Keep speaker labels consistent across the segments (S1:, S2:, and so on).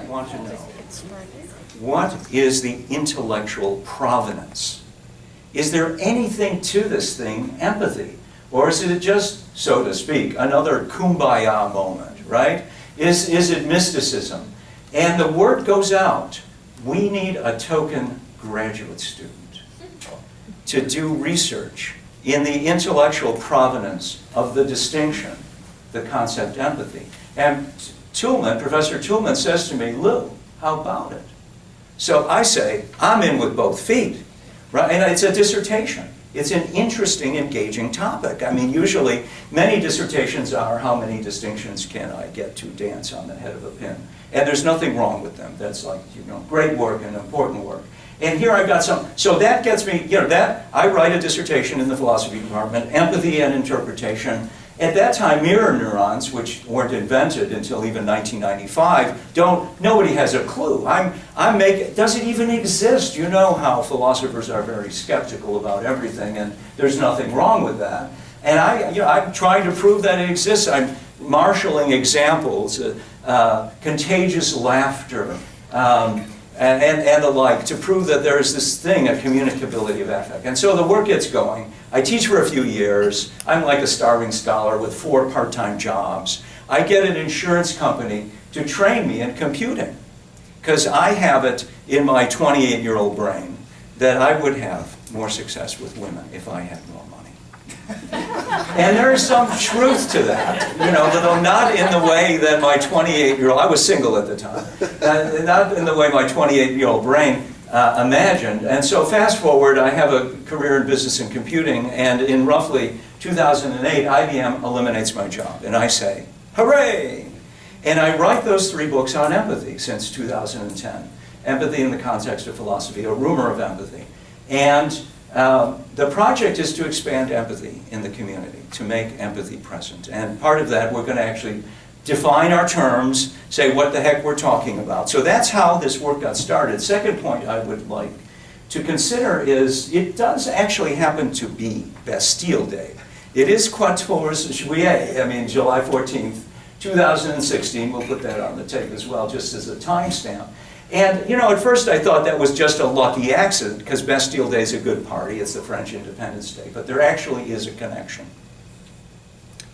S1: want to know, what is the intellectual provenance? Is there anything to this thing, empathy? Or is it just, so to speak, another kumbaya moment, right? Is it mysticism? And the word goes out. We need a token graduate student to do research in the intellectual provenance of the distinction, the concept empathy. And Professor Toulmin says to me, Lou, how about it? So I say, I'm in with both feet, right? And it's a dissertation. It's an interesting, engaging topic. I mean, usually, many dissertations are, how many distinctions can I get to dance on the head of a pin? And there's nothing wrong with them. That's like, great work and important work. And here I've got some, so that gets me, I write a dissertation in the philosophy department, empathy and interpretation. At that time, mirror neurons, which weren't invented until even 1995, nobody has a clue. Does it even exist? You know how philosophers are very skeptical about everything, and there's nothing wrong with that. And I'm trying to prove that it exists. I'm marshaling examples, contagious laughter, and the like, to prove that there is this thing, a communicability of affect. And so the work gets going. I teach for a few years. I'm like a starving scholar with 4 part-time jobs. I get an insurance company to train me in computing, because I have it in my 28-year-old brain that I would have more success with women if I had more money. And there is some truth to that, though not in the way that my 28-year-old, I was single at the time, not in the way my 28-year-old brain imagined. And so fast forward, I have a career in business and computing, and in roughly 2008, IBM eliminates my job. And I say, hooray! And I write those 3 books on empathy since 2010. Empathy in the Context of Philosophy, A Rumor of Empathy. And the project is to expand empathy in the community, to make empathy present. And part of that, we're going to actually define our terms, say what the heck we're talking about. So that's how this work got started. Second point I would like to consider is, it does actually happen to be Bastille Day. It is 14 Juillet, July 14th, 2016. We'll put that on the tape as well, just as a timestamp. And, at first I thought that was just a lucky accident, because Bastille Day is a good party. It's the French Independence Day. But there actually is a connection.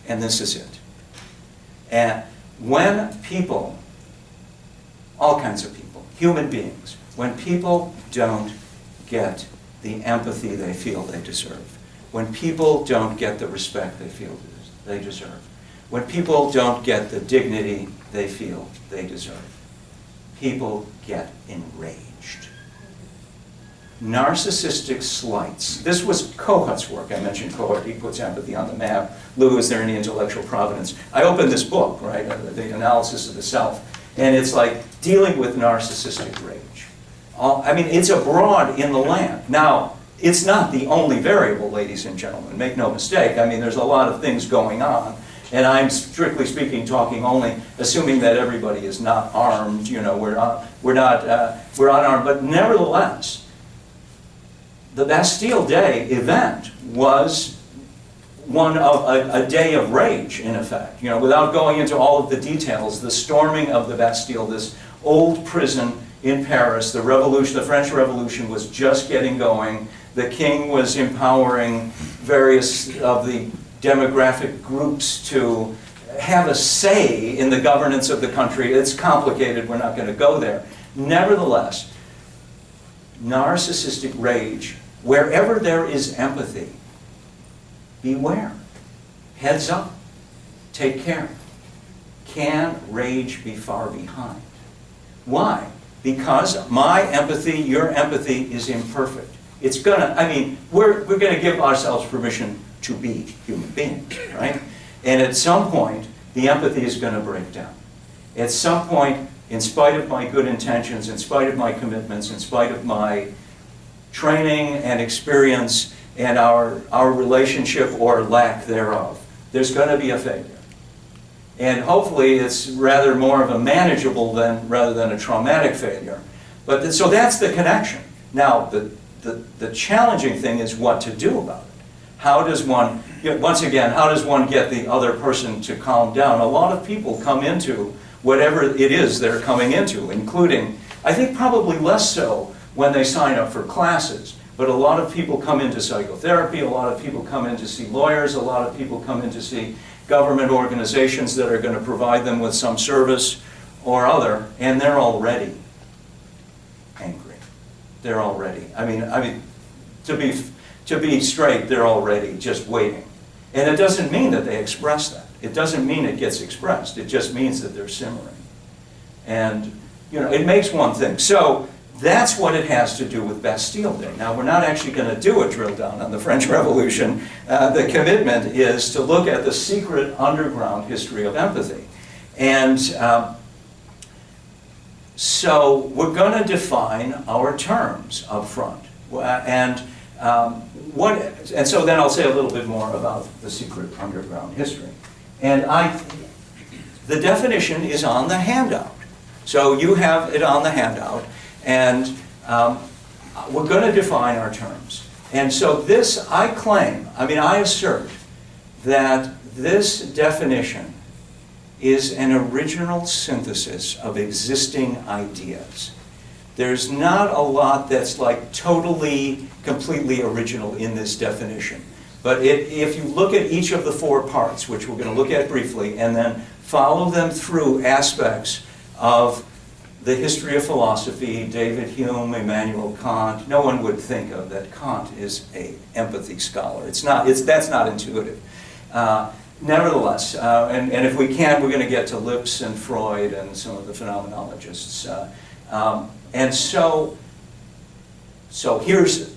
S1: And this is it. And when people, all kinds of people, human beings, when people don't get the empathy they feel they deserve, when people don't get the respect they feel they deserve, when people don't get the dignity they feel they deserve, people get enraged. Narcissistic slights. This was Kohut's work. I mentioned Kohut. He puts empathy on the map. Lou, is there any intellectual provenance? I opened this book, right, the analysis of the self, and it's like dealing with narcissistic rage. It's abroad in the land. Now, it's not the only variable, ladies and gentlemen. Make no mistake. There's a lot of things going on. And I'm, strictly speaking, talking only, assuming that everybody is not armed. We're unarmed. But nevertheless, the Bastille Day event was one of a day of rage, in effect. Without going into all of the details, the storming of the Bastille, this old prison in Paris, the revolution, the French Revolution was just getting going. The king was empowering various of the demographic groups to have a say in the governance of the country. It's complicated, we're not going to go there. Nevertheless, narcissistic rage, wherever there is empathy, beware. Heads up. Take care. Can rage be far behind? Why? Because my empathy, your empathy is imperfect. It's gonna, we're gonna give ourselves permission to be human beings, right? And at some point, the empathy is going to break down. At some point, in spite of my good intentions, in spite of my commitments, in spite of my training and experience and our relationship or lack thereof, there's going to be a failure. And hopefully it's rather more of a manageable rather than a traumatic failure. But so that's the connection. Now, the challenging thing is what to do about it. How does one get the other person to calm down? A lot of people come into whatever it is they're coming into, including, I think probably less so when they sign up for classes, but a lot of people come into psychotherapy, a lot of people come in to see lawyers, a lot of people come in to see government organizations that are going to provide them with some service or other, and they're already angry. They're already, I mean, to be straight, they're already just waiting. And it doesn't mean that they express that. It doesn't mean it gets expressed. It just means that they're simmering. And, you know, it makes one think. So that's what it has to do with Bastille Day. Now, we're not actually going to do a drill down on the French Revolution. The commitment is to look at the secret underground history of empathy. And so we're going to define our terms up front. And so then I'll say a little bit more about the secret underground history. And the definition is on the handout. So you have it on the handout, and we're going to define our terms. And so this, I assert that this definition is an original synthesis of existing ideas. There's not a lot that's like totally, completely original in this definition. But if you look at each of the four parts, which we're going to look at briefly, and then follow them through aspects of the history of philosophy, David Hume, Immanuel Kant, no one would think of that Kant is an empathy scholar. It's not. That's not intuitive. Nevertheless, and if we can, we're going to get to Lipps and Freud and some of the phenomenologists. And so here's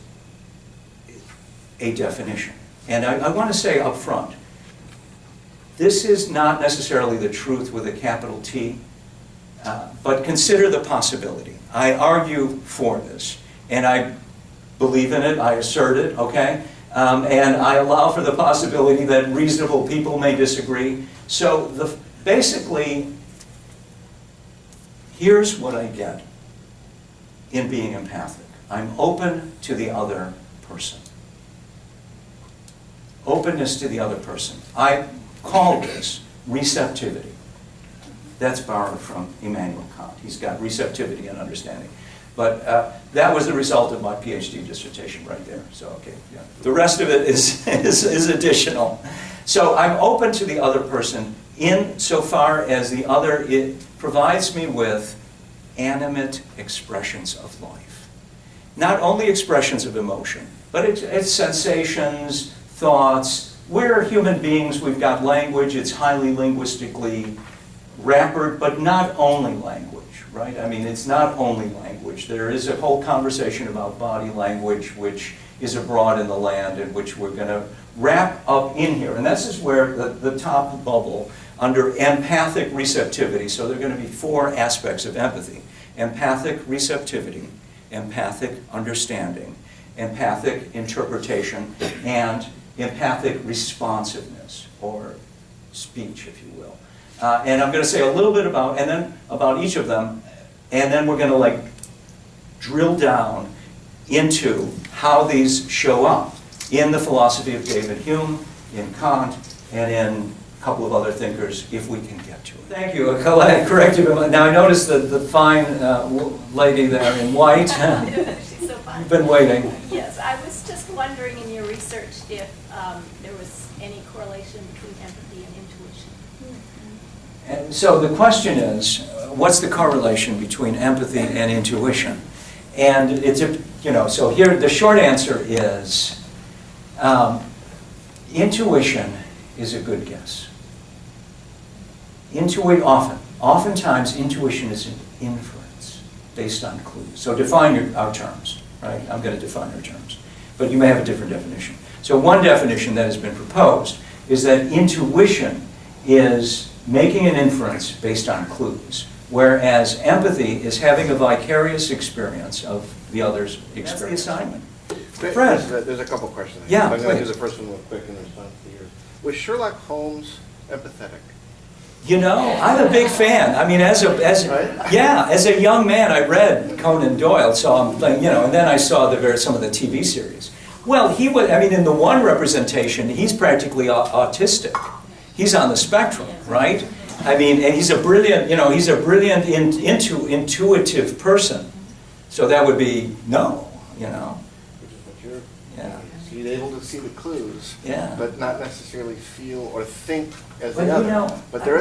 S1: a definition. And I want to say up front, this is not necessarily the truth with a capital T, but consider the possibility. I argue for this, and I believe in it, I assert it, okay? And I allow for the possibility that reasonable people may disagree. So basically, here's what I get in being empathic. I'm open to the other person. Openness to the other person. I call this receptivity. That's borrowed from Immanuel Kant. He's got receptivity and understanding. But that was the result of my PhD dissertation right there. So, okay, yeah. The rest of it is additional. So I'm open to the other person insofar as the other, it provides me with animate expressions of life. Not only expressions of emotion, but it's sensations, thoughts. We're human beings, we've got language, it's highly linguistically wrappered, but not only language, right? I mean, it's not only language. There is a whole conversation about body language, which is abroad in the land, and which we're going to wrap up in here. And this is where the top bubble, under empathic receptivity, so there are going to be four aspects of empathy. Empathic receptivity, empathic understanding, empathic interpretation, and empathic responsiveness, or speech, if you will. And I'm going to say a little bit about each of them, and then we're going to like drill down into how these show up in the philosophy of David Hume, in Kant, and in a couple of other thinkers, if we can get to it. Thank you. Corrective. Now I noticed the fine lady there in white.
S2: She's so fine.
S1: You've been waiting.
S2: Yes, I was just wondering in your research if there was any correlation between empathy and intuition.
S1: And so the question is, what's the correlation between empathy and intuition? And it's so here the short answer is, intuition is a good guess. Oftentimes intuition is an inference based on clues. So define our terms, right? I'm going to define our terms, but you may have a different definition. So one definition that has been proposed is that intuition is making an inference based on clues, whereas empathy is having a vicarious experience of the other's experience. That's the assignment. Fred?
S3: There's a couple questions.
S1: Yeah,
S3: I'm going to
S1: please.
S3: do the first one real quick in response to yours. Was Sherlock Holmes empathetic?
S1: You know, I'm a big fan. I mean, as a young man, I read Conan Doyle, so I'm like, and then I saw some of the TV series. Well, he was. I mean, in the one representation, he's practically autistic. He's on the spectrum, right? I mean, and he's a brilliant, intuitive person. So that would be no,
S3: Which is what you're,
S1: Yeah.
S3: so you're able to see the clues,
S1: Yeah.
S3: but not necessarily feel or think as
S1: But
S3: the other.
S1: you know,
S3: But there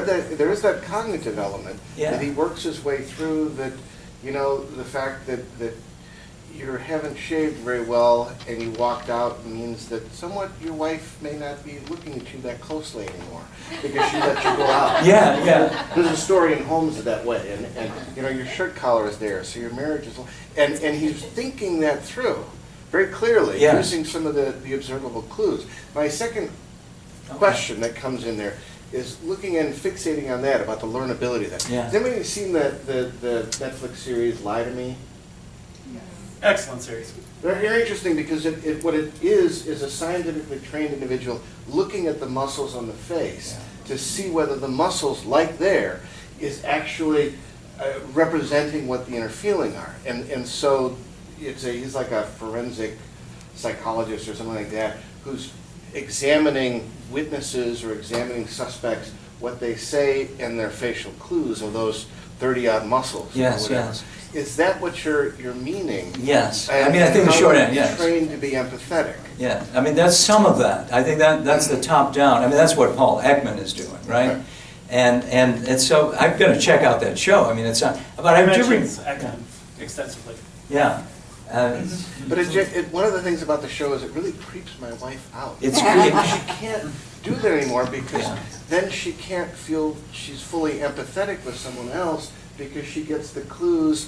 S3: is that cognitive element
S1: Yeah.
S3: that he works his way through. That the fact that you haven't shaved very well and you walked out means that somewhat your wife may not be looking at you that closely anymore because she let you go out.
S1: Yeah.
S3: There's a story in Holmes that way, and your shirt collar is there, so your marriage is, and he's thinking that through very clearly,
S1: Yes.
S3: using some of the observable clues. My second question that comes in there is looking and fixating on that, about the learnability of that.
S1: Yeah.
S3: Has anybody seen the Netflix series Lie to Me?
S4: Excellent series.
S3: They're very interesting because what it is a scientifically trained individual looking at the muscles on the face to see whether the muscles, like there, is actually representing what the inner feeling are. And so he's like a forensic psychologist or something like that who's examining witnesses or examining suspects, what they say and their facial clues of those 30-odd muscles.
S1: Yes,
S3: or whatever.
S1: yes.
S3: Is that what you're meaning?
S1: Yes. I
S3: And
S1: mean, I think the
S3: how
S1: short
S3: are
S1: end,
S3: you
S1: yes.
S3: trained to be empathetic.
S1: Yeah, I mean, that's some of that. I think that's the top down. I mean, that's what Paul Ekman is doing, right?
S3: Okay.
S1: And so I'm going to check out that show. I mean, it's not, but
S4: I
S1: I'm doing,
S4: mentioned Ekman extensively.
S1: yeah.
S3: But one of the things about the show is it really creeps my wife out.
S1: It's
S3: She
S1: creepy.
S3: can't do that anymore because
S1: Yeah.
S3: then she can't feel she's fully empathetic with someone else because she gets the clues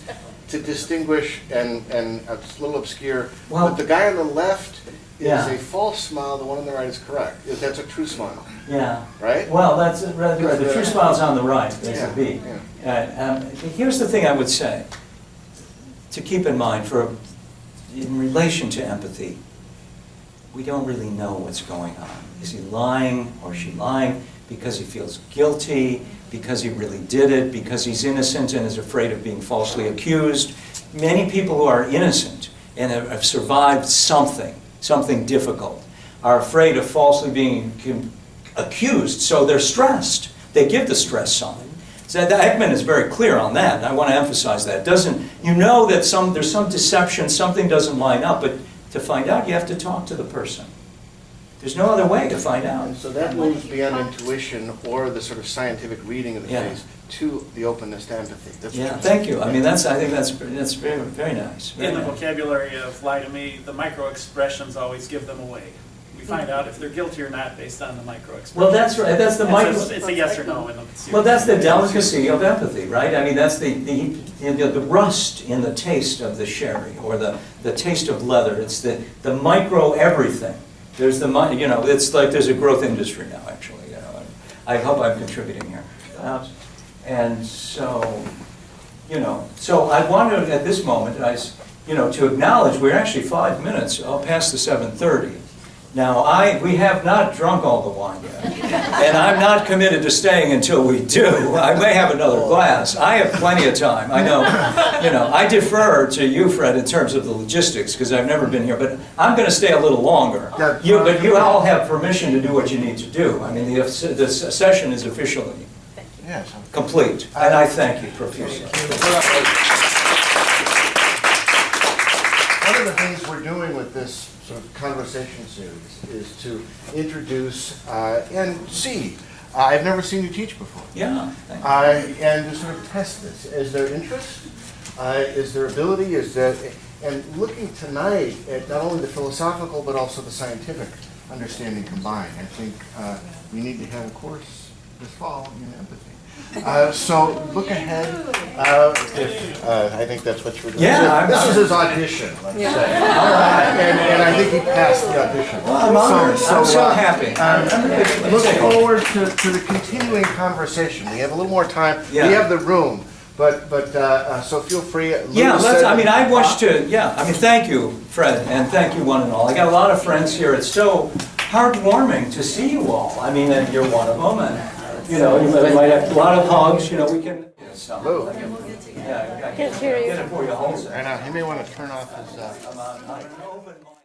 S3: to distinguish and it's a little obscure.
S1: Well-
S3: But the guy on the left is
S1: Yeah.
S3: a false smile, the one on the right is correct. That's a true smile,
S1: Yeah.
S3: right?
S1: Well, that's right. The true smile's on the right. There's
S3: Yeah,
S1: a B.
S3: yeah.
S1: Here's the thing I would say to keep in mind in relation to empathy. We don't really know what's going on. Is he lying or is she lying because he feels guilty, because he really did it, because he's innocent and is afraid of being falsely accused? Many people who are innocent and have survived something difficult, are afraid of falsely being accused, so they're stressed. They give the stress sign. So Ekman is very clear on that, and I want to emphasize that. You know that there's some deception, something doesn't line up, but to find out, you have to talk to the person. There's no other way to find out.
S3: And so that moves beyond intuition or the sort of scientific reading of the
S1: Yeah.
S3: face to the openness to empathy. That's what
S1: Yeah,
S3: you're
S1: thank
S3: saying.
S1: you. I mean, I think that's very, very nice. Very
S4: In the
S1: nice.
S4: vocabulary of Lie to Me, the micro-expressions always give them away. We find out if they're guilty or not based on the micro-expressions.
S1: Well, that's right. That's the micro.
S4: It's a yes or no in the series.
S1: Well, that's the delicacy of empathy, right? I mean, that's the rust in the taste of the sherry or the taste of leather. It's the micro everything. There's it's like there's a growth industry now, actually. I hope I'm contributing here. And so, so I wanted at this moment, to acknowledge we're actually 5 minutes past the 7:30. Now, we have not drunk all the wine yet, and I'm not committed to staying until we do. I may have another glass. I have plenty of time. I know, I defer to you, Fred, in terms of the logistics, because I've never been here, but I'm going to stay a little longer.
S3: Yeah.
S1: But you all have permission to do what you need to do. I mean, the session is officially
S3: Yes.
S1: complete, and I thank you profusely.
S3: One of the things we're doing with this sort of conversation series is to introduce and see. I've never seen you teach before.
S1: Yeah, thank you.
S3: And to sort of test this. Is there interest? Is there ability? And looking tonight at not only the philosophical but also the scientific understanding combined. I think we need to have a course this fall in empathy. So look ahead. I think that's what you were doing.
S1: Yeah,
S3: This was his audition, let's say. And I think he passed the audition.
S1: Well, I'm honored. I'm so happy.
S3: Look forward to the continuing conversation. We have a little more time.
S1: Yeah.
S3: We have the room, but so feel free.
S1: Yeah, thank you, Fred, and thank you one and all. I got a lot of friends here. It's so heartwarming to see you all. I mean, and you're one of them, and you might have a lot of hugs. We can.
S3: Lou.
S1: Yeah, I get it for you, Holmes.
S3: And he may want to turn off his.
S1: I don't know.